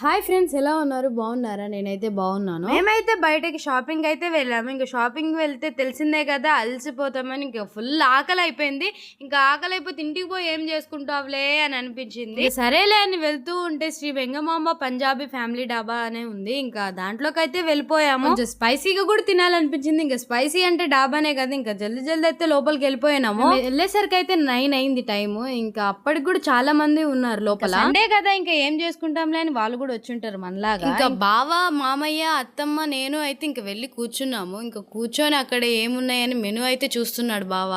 Hi friends, ఎలా ఉన్నారు? బాగున్నారా? నేనైతే బాగున్నాను. మేమైతే బయటకి షాపింగ్ అయితే వెళ్ళాము. ఇంకా షాపింగ్ వెళ్తే తెలిసిందే కదా, అలసిపోతామని ఇంకా ఫుల్ ఆకలి అయిపోయింది. ఇంకా ఆకలి అయిపోతే ఇంటికి పోయి ఏం చేసుకుంటావులే అని అనిపించింది. సరేలే అని వెళ్తూ ఉంటే శ్రీ వెంగమాంబ పంజాబీ ఫ్యామిలీ డాబా అనే ఉంది. ఇంకా దాంట్లోకి అయితే వెళ్ళిపోయాము. కొంచెం స్పైసీగా కూడా తినాలనిపించింది. ఇంకా స్పైసీ అంటే డాబానే కదా, ఇంకా జల్దీ జల్దీ అయితే లోపలికి వెళ్ళిపోయినాము. వెళ్ళేసరికి అయితే 9 అయింది టైము. ఇంకా అప్పటికి కూడా చాలా మంది ఉన్నారు లోపల. సండే కదా, ఇంకా ఏం చేసుకుంటాంలే అని వాళ్ళు కూడా వచ్చుంటారు మనలాగా. ఇంకా బావ, మామయ్య, అత్తమ్మ, నేను అయితే ఇంకా వెళ్ళి కూర్చున్నాము. ఇంకా కూర్చొని అక్కడ ఏమున్నాయని మెనూ అయితే చూస్తున్నాడు బావ.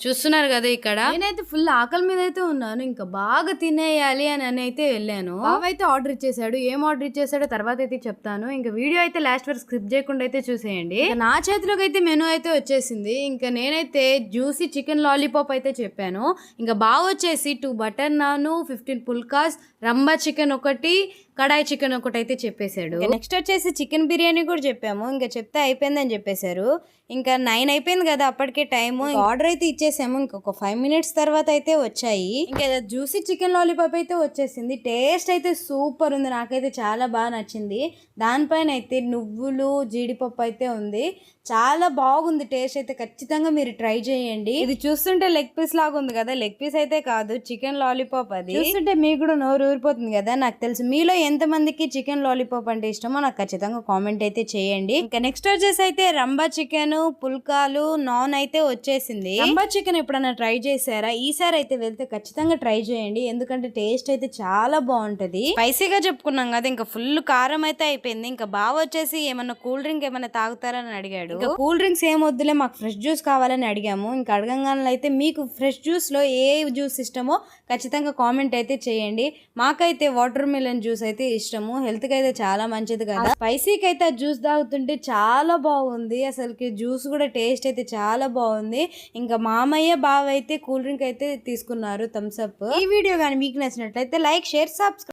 చూస్తున్నారు కదా ఇక్కడ. నేనైతే ఫుల్ ఆకలి మీద అయితే ఉన్నాను. ఇంకా బాగా తినేయాలి అని అయితే వెళ్ళాను. బావ అయితే ఆర్డర్ ఇచ్చేసాడు. ఏం ఆర్డర్ ఇచ్చేసాడో తర్వాత అయితే చెప్తాను. ఇంకా వీడియో అయితే లాస్ట్ వరకు స్కిప్ చేయకుండా అయితే చూసేయండి. నా చేతిలోకి అయితే మెనూ అయితే వచ్చేసింది. ఇంకా నేనైతే జ్యూసీ చికెన్ లాలీపాప్ అయితే చెప్పాను. ఇంకా బావ వచ్చేసి 2 butter non, 15 phulkas, rumba chicken ఒకటి, కడాయి చికెన్ ఒకటి అయితే చెప్పేశాడు. నెక్స్ట్ వచ్చేసి చికెన్ బిర్యానీ కూడా చెప్పాము. ఇంకా చెప్తే అయిపోయిందని చెప్పేశారు. ఇంకా 9 అయిపోయింది కదా అప్పటికే టైము. ఆర్డర్ అయితే ఇచ్చేసాము. ఇంకొక 5 మినిట్స్ తర్వాత అయితే వచ్చాయి. ఇంకా జ్యూసీ చికెన్ లాలీపాప్ అయితే వచ్చేసింది. టేస్ట్ అయితే సూపర్ ఉంది. నాకైతే చాలా బాగా నచ్చింది. దానిపైన అయితే నువ్వులు, జీడిపప్పు అయితే ఉంది. చాలా బాగుంది టేస్ట్ అయితే. ఖచ్చితంగా మీరు ట్రై చేయండి. ఇది చూస్తుంటే లెగ్ పీస్ లాగా ఉంది కదా, లెగ్ పీస్ అయితే కాదు, చికెన్ లాలీపాప్. అది చూస్తుంటే మీకు కూడా నోరు ఊరిపోతుంది కదా. నాకు తెలుసు మీలో ఎంతమందికి చికెన్ లాలీపాప్ అంటే ఇష్టమో నాకు ఖచ్చితంగా కామెంట్ అయితే చేయండి. ఇంకా నెక్స్ట్ వచ్చేసి అయితే రంబా చికెన్, పుల్కాలు, నాన్ అయితే వచ్చేసింది. రంబా చికెన్ ఎప్పుడైనా ట్రై చేశారా? ఈసారి అయితే వెళ్తే ఖచ్చితంగా ట్రై చేయండి. ఎందుకంటే టేస్ట్ అయితే చాలా బాగుంటది. స్పైసీగా చెప్పుకున్నాం కదా, ఇంకా ఫుల్ కారం అయితే అయిపోయింది. ఇంకా బాగా వచ్చేసి ఏమన్నా కూల్ డ్రింక్ ఏమన్నా తాగుతారని అడిగాడు. ఇంకా కూల్ డ్రింక్స్ ఏం వద్దులే, మాకు ఫ్రెష్ జ్యూస్ కావాలని అడిగాము. ఇంకా అడగంగానే అయితే మీకు ఫ్రెష్ జ్యూస్ లో ఏ జ్యూస్ ఇష్టమో ఖచ్చితంగా కామెంట్ అయితే చేయండి. మాకైతే వాటర్ మిలన్ జ్యూస్ అయితే ఇష్టము. హెల్త్ కి అయితే చాలా మంచిది కదా. స్పైసీకి అయితే జ్యూస్ తాగుతుంటే చాలా బాగుంది. అసలుకి జ్యూస్ కూడా టేస్ట్ అయితే చాలా బాగుంది. ఇంకా మామయ్య, బావ అయితే కూల్ డ్రింక్ అయితే తీసుకున్నారు, థమ్స్ అప్. ఈ వీడియో కానీ మీకు నచ్చినట్లయితే లైక్, షేర్, సబ్స్క్రైబ్.